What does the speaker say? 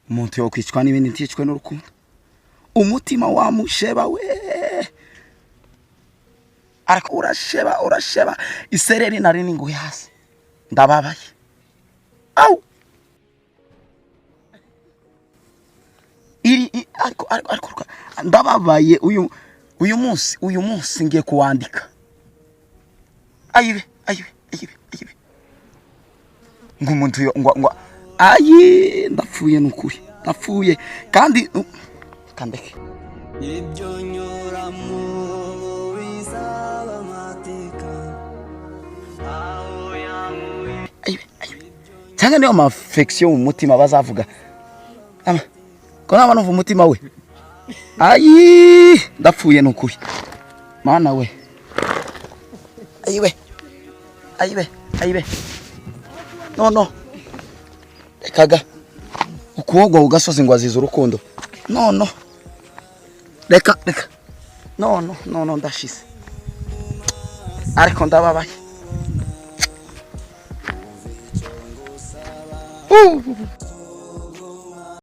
umuntu yo kwicwa n'ibindi nticwe n'urukundo umutima wa musheba we ariko urasheba isereri nari ninguye hasi ndababaye au ariko ndababaye uyu munsi ngiye kuwandika ayibe ngumuntu yo ngo ayi ndapfuye nukuri ndapfuye kandi kandeke ibyo nyura mu bizaba mateka ayibe cyangwa niyo affection mu mutima bazavuga ko naba numva umutima we ayi ndapfuye nukuri mana we ayibe no rekaga ukuboko ugasoza ingwaziza urukundo no reka no ndashize ariko ndababaye